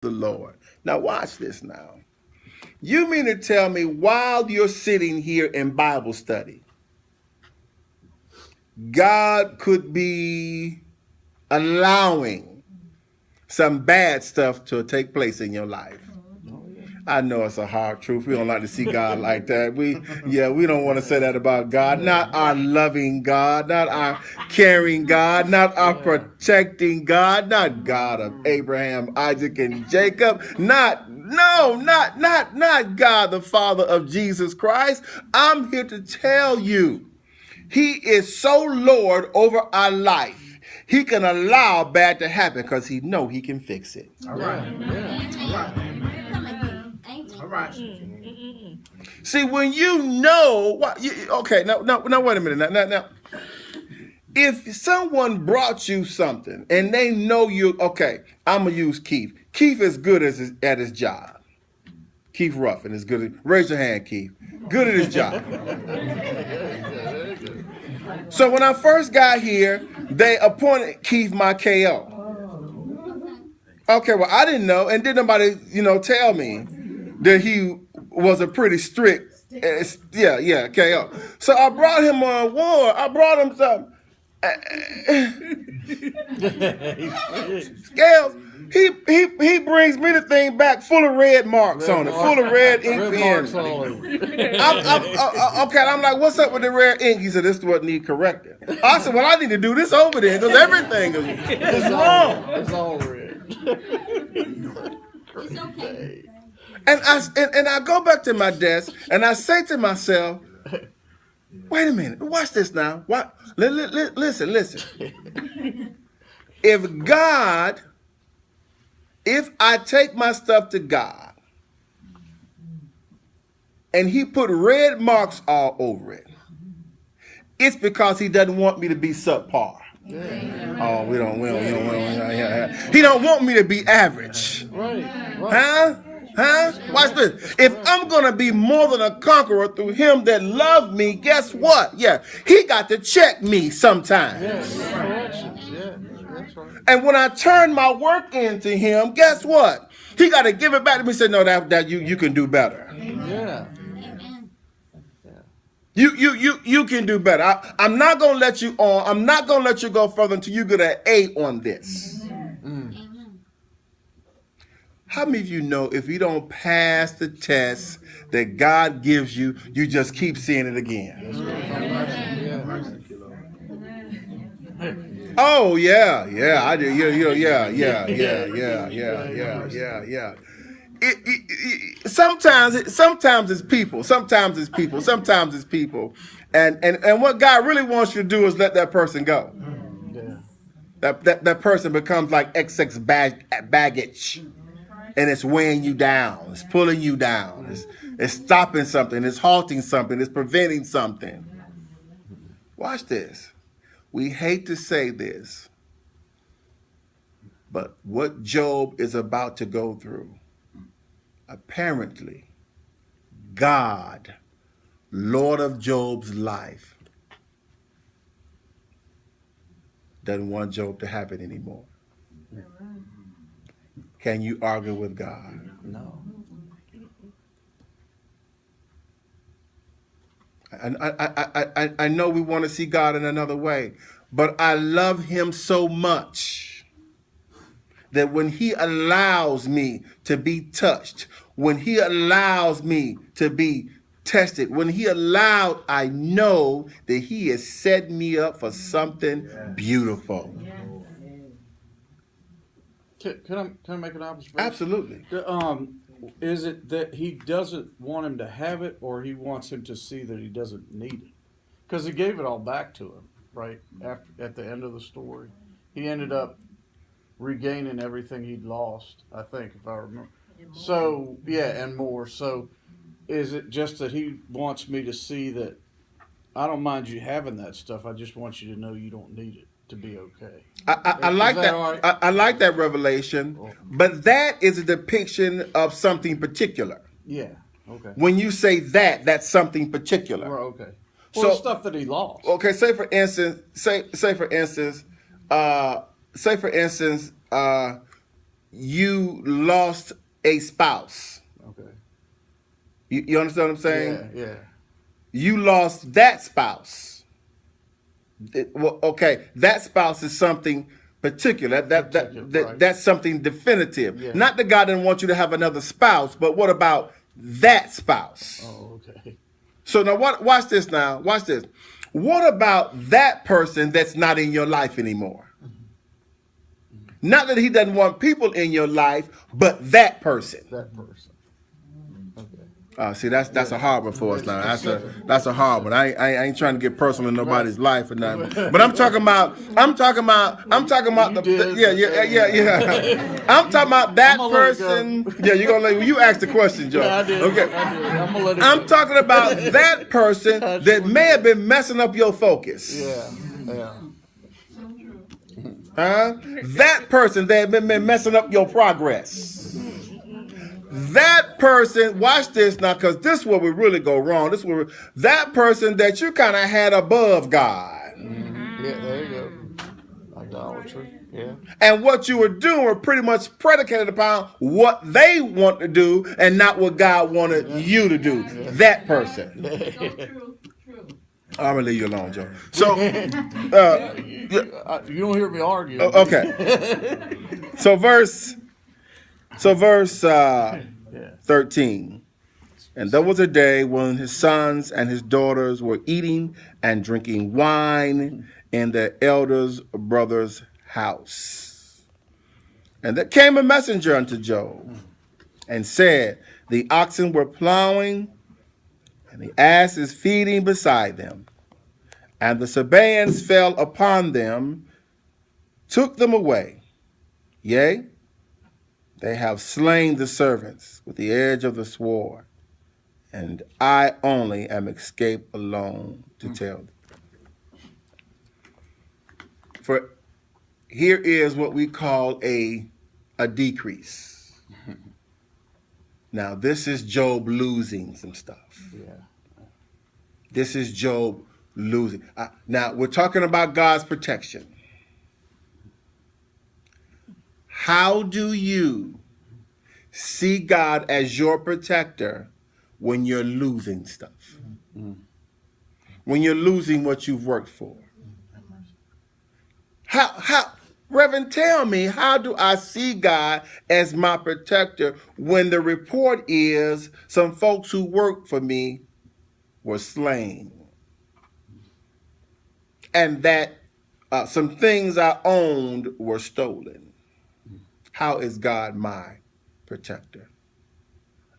the Lord. Now watch this now. You mean to tell me while you're sitting here in Bible study, God could be allowing some bad stuff to take place in your life? I know it's a hard truth. We don't like to see God like that. We don't want to say that about God. Not our loving God, not our caring God, not our protecting God, not God of Abraham, Isaac, and Jacob. Not God, the Father of Jesus Christ. I'm here to tell you, He is so Lord over our life. He can allow bad to happen because He know He can fix it. All right. Yeah. All right. All right. See, when you know what, okay, now, wait a minute. Now, if someone brought you something and they know you, okay, I'm gonna use Keith. Keith is good at his job. Keith Ruffin is good. Raise your hand, Keith. Good at his job. So when I first got here, they appointed Keith my KO. Okay, well, I didn't know, and didn't nobody, tell me that he was a pretty strict, KO. So I brought him a award. I brought him some scales. He brings me the thing back full of red marks on it, full of red ink pens. I'm like, what's up with the red ink? He said, this is what need correcting. I said, well, I need to do this over there because everything is wrong. It's all red. It's okay. And I go back to my desk and I say to myself, wait a minute, watch this now. What? Listen. If I take my stuff to God and He put red marks all over it, it's because He doesn't want me to be subpar. Yeah. Oh, we don't. He don't want me to be average. Right. Huh? Watch this. If I'm going to be more than a conqueror through Him that loved me, guess what? Yeah, He got to check me sometimes. Yeah, that's right. And when I turn my work into Him, guess what? He got to give it back to me and say, no, that you can do better. Yeah. You can do better. I'm not going to let you on. I'm not going to let you go further until you get an A on this. How many of you know if you don't pass the test that God gives you, you just keep seeing it again? Oh, yeah, I do. Yeah. Sometimes it's people. And what God really wants you to do is let that person go. That person becomes like XX baggage. And it's weighing you down. It's pulling you down. It's stopping something. It's halting something. It's preventing something. Watch this. We hate to say this, but what Job is about to go through, apparently, God, Lord of Job's life, doesn't want Job to have it anymore. Can you argue with God? No. I know we want to see God in another way, but I love Him so much that when He allows me to be touched, when He allows me to be tested, when He allowed, I know that He has set me up for something beautiful. Can I make an observation? Absolutely. Is it that He doesn't want him to have it, or He wants him to see that he doesn't need it? Because He gave it all back to him, right? At the end of the story, he ended up regaining everything he'd lost, I think, if I remember. So, and more. So, is it just that He wants me to see that I don't mind you having that stuff, I just want you to know you don't need it to be okay? I like that. Right? I like that revelation, but that is a depiction of something particular. Yeah. Okay. When you say that's something particular. Well, okay. Well, stuff that he lost. Okay. Say for instance, you lost a spouse. Okay. You understand what I'm saying? Yeah. You lost that spouse. Okay, that spouse is something particular. Right. That's something definitive. Yeah. Not that God didn't want you to have another spouse, but what about that spouse? Oh, okay. So now, watch this now. Watch this. What about that person that's not in your life anymore? Not that he doesn't want people in your life, but that person. That person. Okay. See, that's a hard one for us now. That's a hard one. I ain't trying to get personal in nobody's life or nothing. But I'm talking about You yeah. I'm talking about that person. Yeah, you're gonna let you ask the question, Joe. Yeah, I did. Okay. I'm gonna let it I'm go. talking about that person that may have been messing up your focus. Yeah. Huh? That person that have been messing up your progress. That person, watch this now, because this is where we really go wrong. That person that you kind of had above God. Mm-hmm. Yeah, there you go. Idolatry. Yeah. And what you were doing were pretty much predicated upon what they want to do and not what God wanted you to do. Yeah. That person. True. I'm gonna leave you alone, Joe. So, You don't hear me argue. Okay. So verse 13. And there was a day when his sons and his daughters were eating and drinking wine in their eldest brother's house. And there came a messenger unto Job and said, the oxen were plowing and the asses feeding beside them. And the Sabaeans fell upon them, took them away. Yea, they have slain the servants with the edge of the sword, and I only am escaped alone to tell them. For here is what we call a decrease. Now, this is Job losing some stuff. Yeah. This is Job losing. Now, we're talking about God's protection. How do you see God as your protector when you're losing stuff? When you're losing what you've worked for? How, Reverend, tell me, how do I see God as my protector when the report is some folks who worked for me were slain? And that some things I owned were stolen. How is God my protector?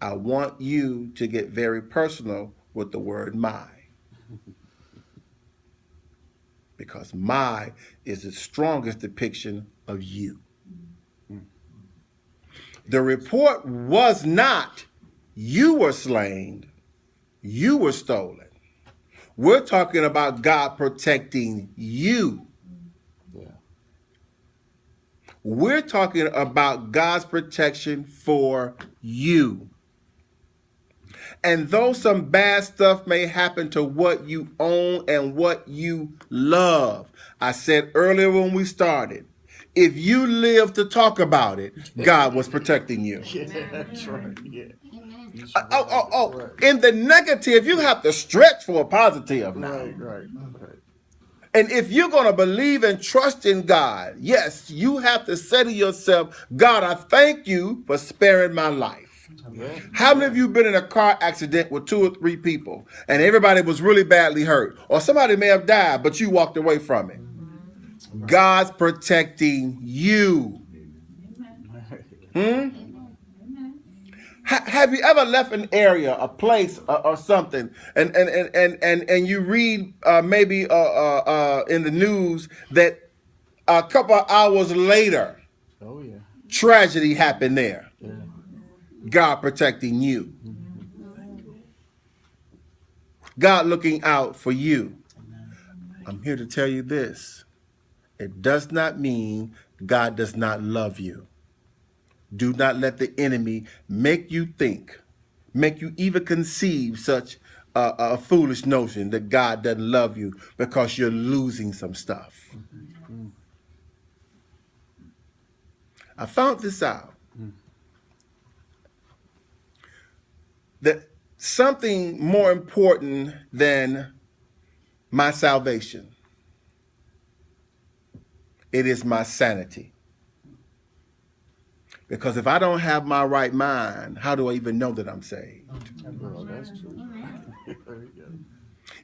I want you to get very personal with the word my. Because my is the strongest depiction of you. The report was not you were slain, you were stolen. We're talking about God protecting you. Yeah. We're talking about God's protection for you. And though some bad stuff may happen to what you own and what you love, I said earlier when we started, if you live to talk about it, God was protecting you. Yeah, that's right. Yeah. In the negative, you have to stretch for a positive now. Right. And if you're going to believe and trust in God, yes, you have to say to yourself, God, I thank you for sparing my life. Yeah. How many of you been in a car accident with 2 or 3 people and everybody was really badly hurt? Or somebody may have died, but you walked away from it. God's protecting you. Have you ever left an area, a place, or something, and you read maybe in the news that a couple of hours later, tragedy happened there? Yeah. God protecting you. God looking out for you. I'm here to tell you this. It does not mean God does not love you. Do not let the enemy make you think, make you even conceive such a foolish notion that God doesn't love you because you're losing some stuff. I found this out. That something more important than my salvation, it is my sanity. Because if I don't have my right mind, how do I even know that I'm saved? Well, that's true. There you go.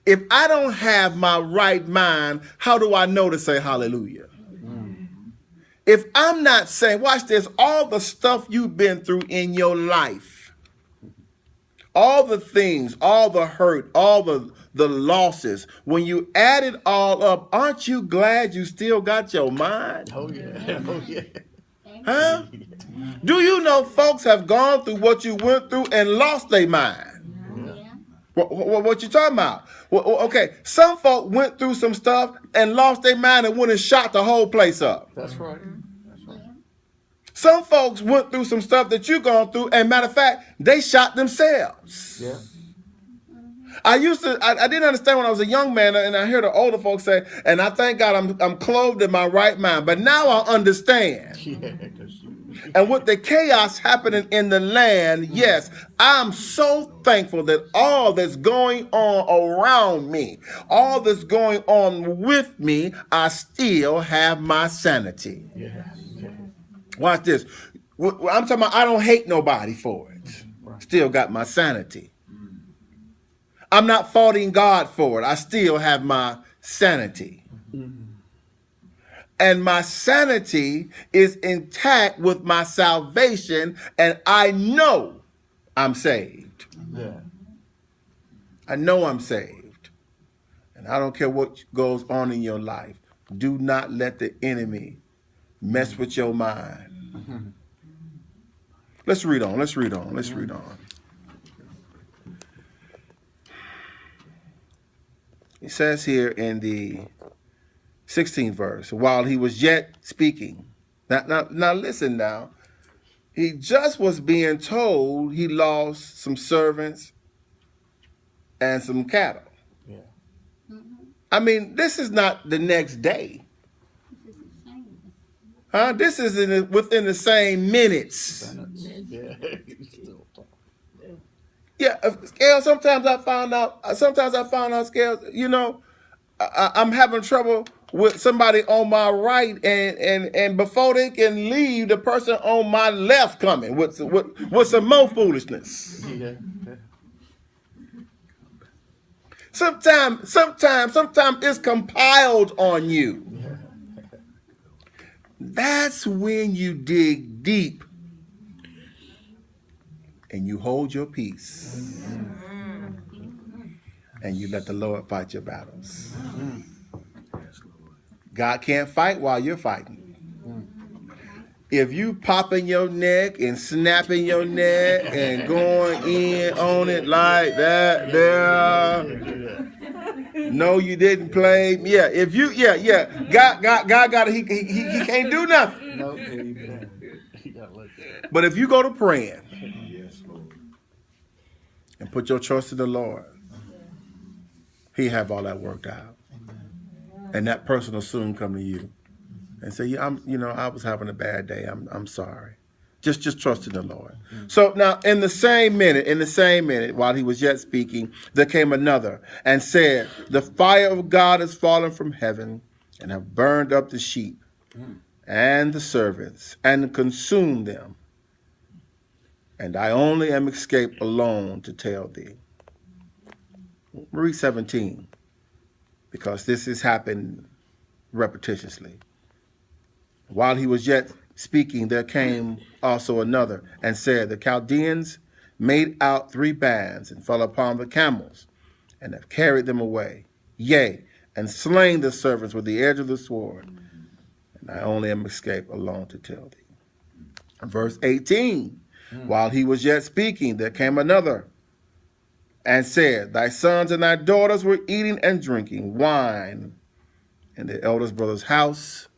If I don't have my right mind, how do I know to say hallelujah? If I'm not saying, watch this, all the stuff you've been through in your life, all the things, all the hurt, all the losses, when you add it all up, aren't you glad you still got your mind? Oh yeah. Oh yeah. Huh? Do you know folks have gone through what you went through and lost their mind? Yeah. What you talking about? Well, okay, some folk went through some stuff and lost their mind and went and shot the whole place up. That's right. That's right. Some folks went through some stuff that you've gone through, and matter of fact, they shot themselves. Yeah. I didn't understand when I was a young man, and I hear the older folks say, and I thank God I'm clothed in my right mind. But now I understand. Yeah. 'Cause you, And with the chaos happening in the land, yes, I'm so thankful that all that's going on around me, all that's going on with me, I still have my sanity. yeah. Yeah. Watch this. I'm talking about I don't hate nobody for it. Still got my sanity. I'm not faulting God for it. I still have my sanity. And my sanity is intact with my salvation, and I know I'm saved. Yeah. I know I'm saved. And I don't care what goes on in your life. Do not let the enemy mess with your mind. Let's read on. Let's read on. Let's read on. It says here in the 16th verse, while he was yet speaking. Now listen now. He just was being told he lost some servants and some cattle. Yeah. I mean, this is not the next day. This is a shame. Huh? This is within the same minutes. Yeah. Still talking. Yeah, Scales, sometimes I found out, Scales, you know, I'm having trouble with somebody on my right, and before they can leave, the person on my left coming with some more foolishness. Yeah. Yeah. Sometimes it's compiled on you. That's when you dig deep and you hold your peace and you let the Lord fight your battles. God can't fight while you're fighting. If you popping your neck and snapping your neck and going in on it like that, there. No, you didn't play. Yeah, if you, God got it. He can't do nothing. No, he got let go. But if you go to praying and put your trust in the Lord, He have all that worked out, and that person will soon come to you and say, "Yeah, I was having a bad day. I'm sorry." Just trust in the Lord. So now, in the same minute, while he was yet speaking, there came another and said, "The fire of God has fallen from heaven and have burned up the sheep and the servants and consumed them. And I only am escaped alone to tell thee." Read 17, because this has happened repetitiously. While he was yet speaking, there came also another and said, "The Chaldeans made out 3 bands and fell upon the camels and have carried them away, yea, and slain the servants with the edge of the sword. And I only am escaped alone to tell thee." Verse 18, while he was yet speaking, there came another and said, "Thy sons and thy daughters were eating and drinking wine in their eldest brother's house.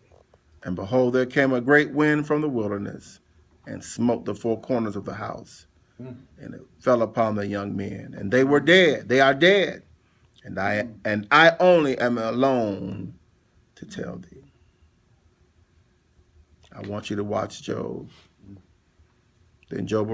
And behold, there came a great wind from the wilderness and smote the 4 corners of the house. And it fell upon the young men, and they were dead. They are dead. And I only am alone to tell thee." I want you to watch Job. Then Job